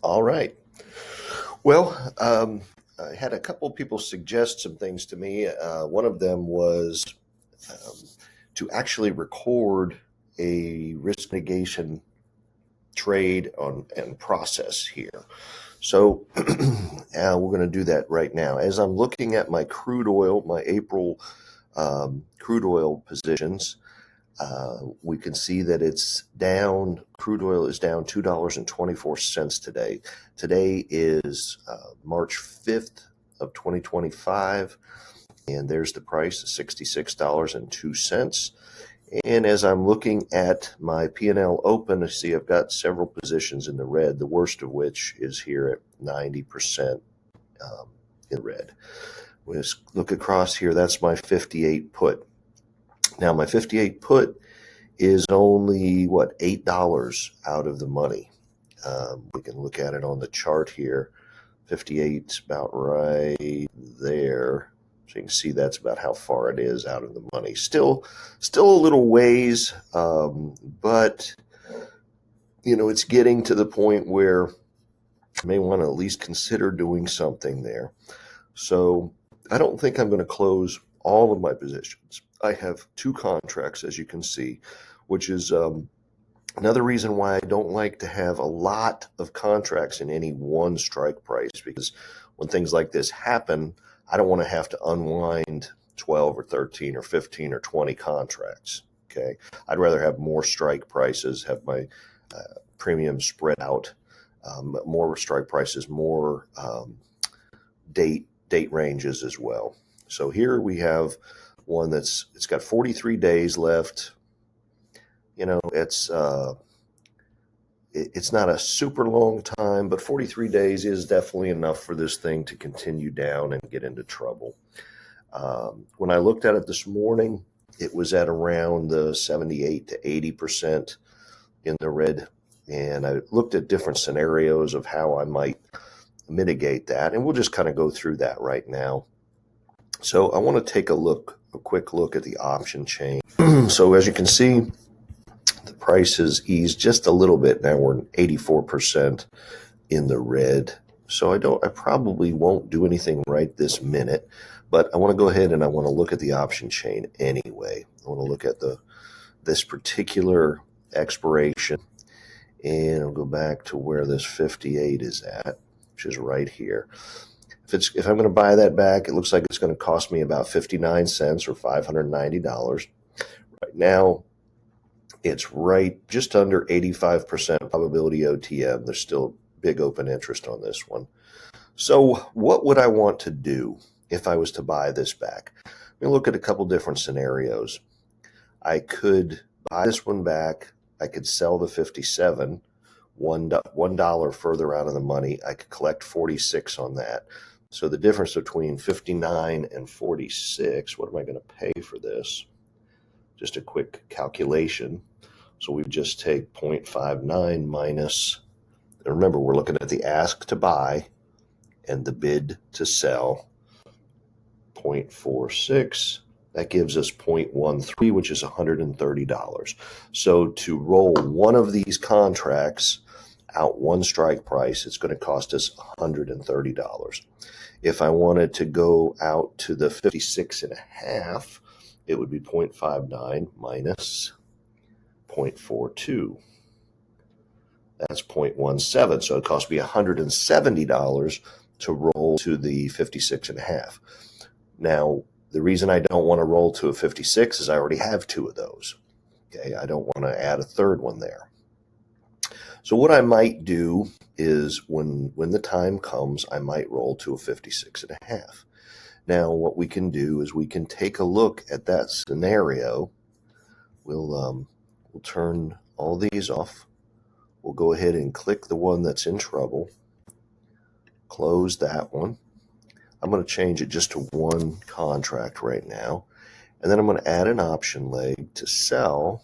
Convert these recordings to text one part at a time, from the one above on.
All right. Well, I had a couple people suggest some things to me. One of them was um, to actually record a risk mitigation trade on and process here. So we're going to do that right now. As I'm looking at my crude oil, my April crude oil positions, we can see that it's down. Crude oil is down $2.24 today. Today is March 5th of 2025, and there's the price, $66.02. And as I'm looking at my P&L open, I see I've got several positions in the red, the worst of which is here at 90% in red. Let's look across here. That's my 58 put. Now, my 58 put is only, $8 out of the money. We can look at it on the chart here. 58's about right there. So you can see that's about how far it is out of the money. Still a little ways, but it's getting to the point where you may want to at least consider doing something there. So I don't think I'm going to close all of my positions. I have two contracts, as you can see, which is another reason why I don't like to have a lot of contracts in any one strike price, because when things like this happen, I don't want to have to unwind 12 or 13 or 15 or 20 contracts. Okay. I'd rather have more strike prices, have my premiums spread out, more strike prices, more date ranges as well. So here we have one it's got 43 days left. It's not a super long time, but 43 days is definitely enough for this thing to continue down and get into trouble. When I looked at it this morning, it was at around the 78 to 80% in the red. And I looked at different scenarios of how I might mitigate that. And we'll just kind of go through that right now. So I want to take a quick look at the option chain. So as you can see, the price has eased just a little bit. Now we're 84% in the red. So I probably won't do anything right this minute, but I want to go ahead and I want to look at the option chain anyway. I want to look at this particular expiration, and I'll go back to where this 58 is at, which is right here. If I'm going to buy that back, it looks like it's going to cost me about 59 cents or $590. Right now, it's right just under 85% probability OTM. There's still big open interest on this one. So what would I want to do if I was to buy this back? Let me look at a couple different scenarios. I could buy this one back. I could sell the 57, $1 further out of the money. I could collect 46 on that. So the difference between 59 and 46, what am I going to pay for this? Just a quick calculation. So we just take 0.59 minus, and remember, we're looking at the ask to buy and the bid to sell, 0.46. That gives us 0.13, which is $130. So to roll one of these contracts out one strike price, it's going to cost us $130. If I wanted to go out to the 56.5, it would be 0.59 minus 0.42. That's 0.17. So it cost me $170 to roll to the 56.5. Now, the reason I don't want to roll to a 56 is I already have two of those. Okay, I don't want to add a third one there. So what I might do is when the time comes, I might roll to a 56.5. Now, what we can do is we can take a look at that scenario. We'll turn all these off. We'll go ahead and click the one that's in trouble. Close that one. I'm going to change it just to one contract right now. And then I'm going to add an option leg to sell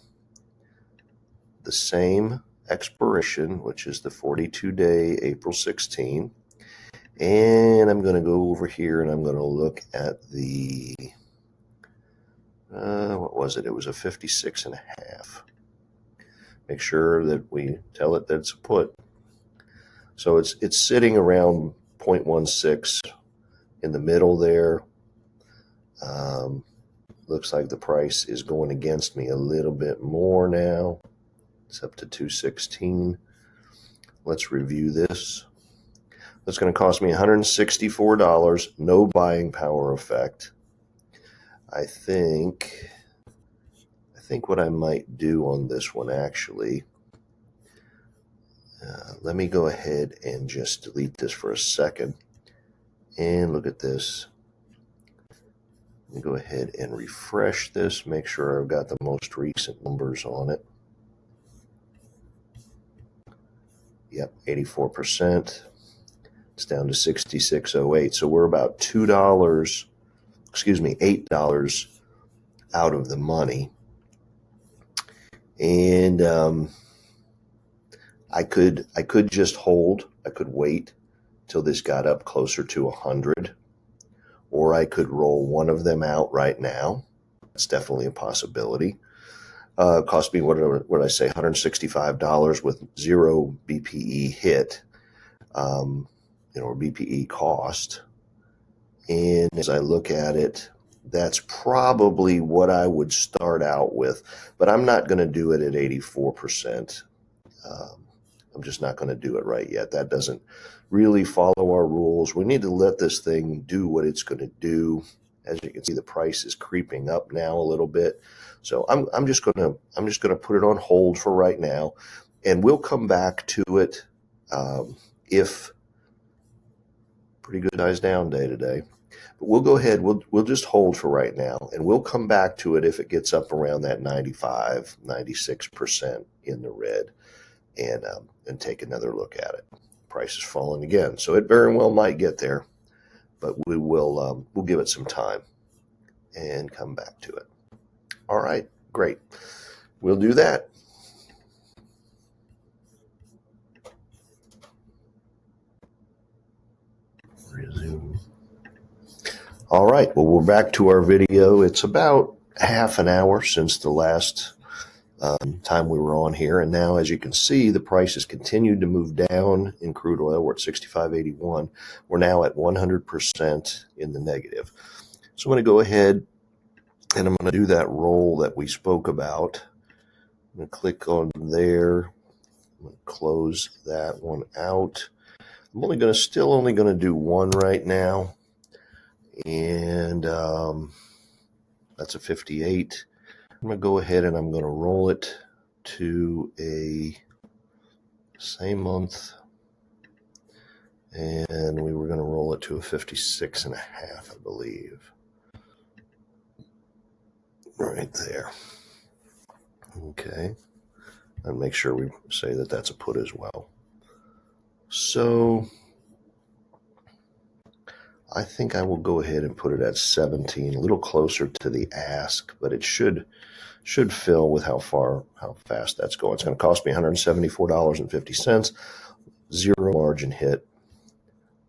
the same expiration, which is the 42-day April 16. And I'm going to go over here and I'm going to look at the, what was it? It was a 56.5. Make sure that we tell it that it's a put. So it's sitting around 0.16 in the middle there. Looks like the price is going against me a little bit more now. It's up to 216. Let's review this. That's going to cost me $164, no buying power effect. I think what I might do on this one, actually, let me go ahead and just delete this for a second and look at this. Let me go ahead and refresh this, make sure I've got the most recent numbers on it. Yep, 84%. It's down to 66.08. So we're about $8 out of the money. And I could just hold. I could wait till this got up closer to 100, or I could roll one of them out right now. That's definitely a possibility. Cost me, what did I say, $165 with zero BPE hit, or BPE cost. And as I look at it, that's probably what I would start out with, but I'm not going to do it at 84%. I'm just not going to do it right yet. That doesn't really follow our rules. We need to let this thing do what it's going to do. As you can see, the price is creeping up now a little bit. So I'm just going to put it on hold for right now, and we'll come back to it if pretty good eyes down day today. But we'll go ahead. We'll just hold for right now, and we'll come back to it if it gets up around that 95, 96% in the red, and take another look at it. Price is falling again, so it very well might get there, but we'll give it some time and come back to it. All right, great. We'll do that. Resume. All right, well, we're back to our video. It's about half an hour since the last time we were on here, and now, as you can see, the price has continued to move down in crude oil. We're at 65.81. We're now at 100% in the negative. So I'm going to go ahead and I'm going to do that roll that we spoke about. I'm going to click on there. I'm going to close that one out. I'm still only going to do one right now, and that's a 58. I'm going to go ahead and I'm going to roll it to a same month, and we were going to roll it to a 56.5, I believe. Right there. Okay. And make sure we say that that's a put as well. So I think I will go ahead and put it at 17, a little closer to the ask, but it should fill with how fast that's going. It's going to cost me $174.50, zero margin hit.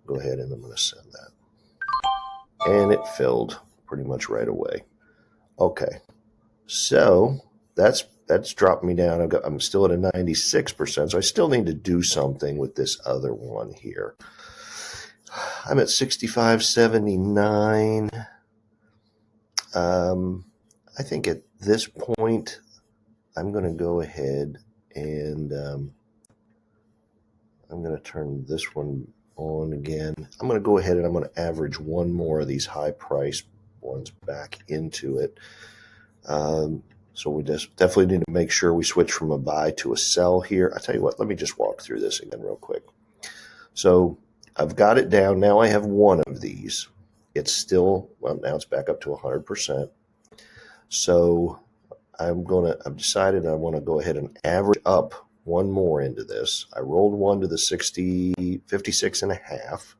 Go ahead and I'm going to send that. And it filled pretty much right away. Okay, so that's dropped me down. I'm still at a 96%, so I still need to do something with this other one here. I'm at 65.79. I think at this point, I'm going to go ahead and I'm going to turn this one on again. I'm going to go ahead and I'm going to average one more of these high price ones back into it. So we just definitely need to make sure we switch from a buy to a sell here. I tell you what, let me just walk through this again real quick. So I've got it down. Now I have one of these. It's still, well, now it's back up to 100%. So I've decided I want to go ahead and average up one more into this. I rolled one to the 56.5.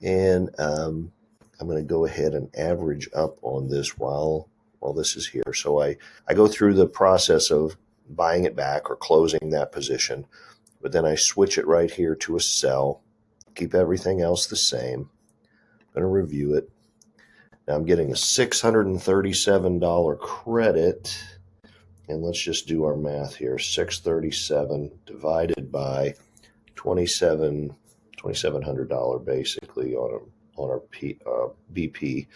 And I'm going to go ahead and average up on this while this is here. So I go through the process of buying it back or closing that position, but then I switch it right here to a sell, keep everything else the same. I'm going to review it. Now I'm getting a $637 credit, and let's just do our math here. 637 divided by $2,700 basically on our BP.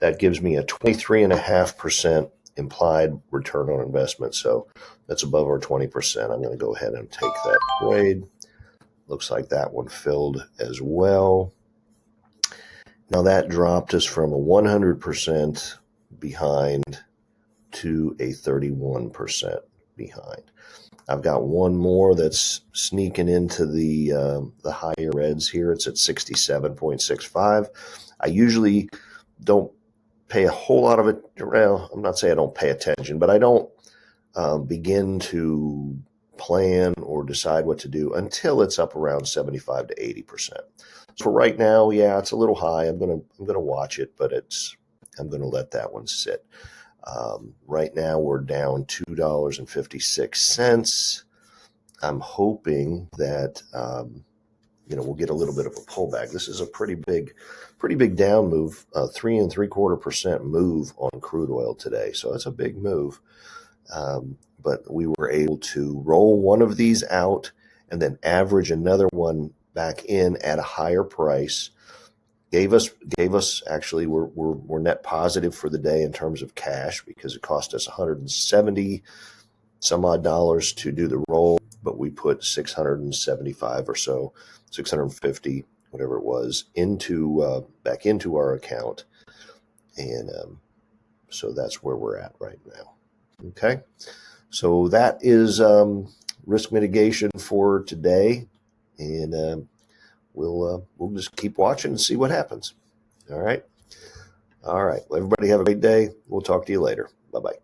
That gives me a 23.5% implied return on investment. So that's above our 20%. I'm going to go ahead and take that trade. Looks like that one filled as well. Now that dropped us from a 100% behind to a 31% behind. I've got one more that's sneaking into the higher reds here. It's at 67.65. I usually don't pay a whole lot of it. Well, I'm not saying I don't pay attention, but I don't begin to plan or decide what to do until it's up around 75 to 80%. So right now, yeah, it's a little high. I'm gonna watch it, but I'm gonna let that one sit. Right now we're down $2.56. I'm hoping that we'll get a little bit of a pullback. This is a pretty big down move, 3.75% move on crude oil today. So that's a big move. But we were able to roll one of these out and then average another one back in at a higher price. Gave us actually we're net positive for the day in terms of cash because it cost us 170 some odd dollars to do the roll, but we put 675 or so, 650, whatever it was, back into our account, and so that's where we're at right now. Okay, so that is risk mitigation for today, and we'll just keep watching and see what happens. All right. Well, everybody have a great day. We'll talk to you later. Bye-bye.